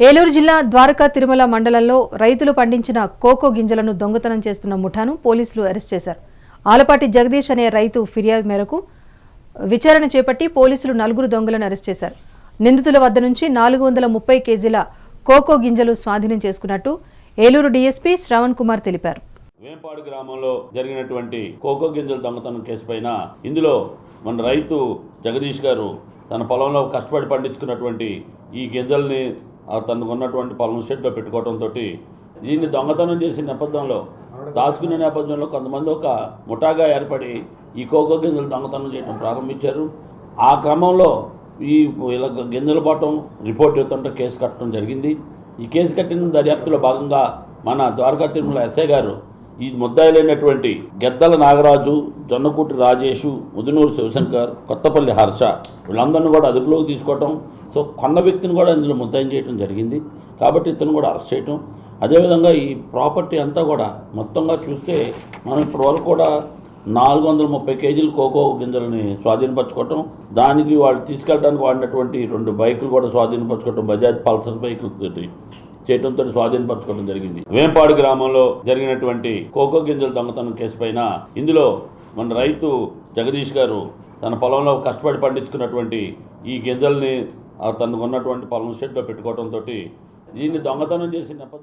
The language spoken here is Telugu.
ఏలూరు జిల్లా ద్వారకా తిరుమల మండలంలో రైతులు పండించిన కోకో గింజలను దొంగతనం చేస్తున్న ముఠాను పోలీసులు అరెస్ట్ చేశారు. ఆలపాటి జగదీష్ అనే రైతు ఫిర్యాదు మేరకు విచారణ చేపట్టి పోలీసులు 4 దొంగలను అరెస్ట్ చేశారు. నిందితుల వద్ద నుంచి 430 కేజీల కోకో గింజలు స్వాధీనం చేసుకున్నట్టు ఏలూరు డీఎస్పీ శ్రవణ్ కుమార్ తెలిపారు. వేంపాడు గ్రామంలో జరిగినటువంటి కోకో గింజల దొంగతనం కేసు పైన ఇందులో మన రైతు జగదీష్ గారు తన పొలంలో కష్టపడి పండించుకున్నటువంటి ఈ గింజల్ని తనకు ఉన్నటువంటి పొలం షెడ్లో పెట్టుకోవడంతో దీన్ని దొంగతనం చేసే నేపథ్యంలో దాచుకునే నేపథ్యంలో కొంతమంది ఒక ముఠాగా ఏర్పడి ఈ కోకో గింజలు దొంగతనం చేయడం ప్రారంభించారు. ఆ క్రమంలో ఈ ఇలా గింజలు పోవటం రిపోర్ట్ ఇవ్వడంతో కేసు కట్టడం జరిగింది. ఈ కేసు కట్టిన దర్యాప్తులో భాగంగా మన ద్వారకా తిరుమల ఎస్ఐ గారు ఈ ముద్దాయిలైనటువంటి గెద్దల నాగరాజు, జొన్నకూటి రాజేషు, ముదునూరు శివశంకర్, కొత్తపల్లి హర్ష వీళ్ళందరినీ కూడా అదుపులోకి తీసుకోవటం, సో కొన్న వ్యక్తిని కూడా ఇందులో ముద్దాయం చేయడం జరిగింది. కాబట్టి ఇతను కూడా అరెస్ట్ చేయటం, అదేవిధంగా ఈ ప్రాపర్టీ అంతా కూడా మొత్తంగా చూస్తే మనం ఇప్పటివరకు కూడా 430 కేజీల కోకో గింజలని స్వాధీనపరచుకోవటం, దానికి వాళ్ళు తీసుకెళ్ళడానికి వాడినటువంటి 2 బైకులు కూడా స్వాధీనపరచుకోవటం, బజాజ్ పల్సర్ బైకులతో చేయడంతో స్వాధీనపరచుకోవడం జరిగింది. వేంపాడు గ్రామంలో జరిగినటువంటి కోకో గింజల దొంగతనం కేసు పైన ఇందులో మన రైతు జగదీష్ గారు తన పొలంలో కష్టపడి పండించుకున్నటువంటి ఈ గింజల్ని తనకు ఉన్నటువంటి పొలం షెడ్లో పెట్టుకోవడంతో దీన్ని దొంగతనం చేసిన నేపథ్యం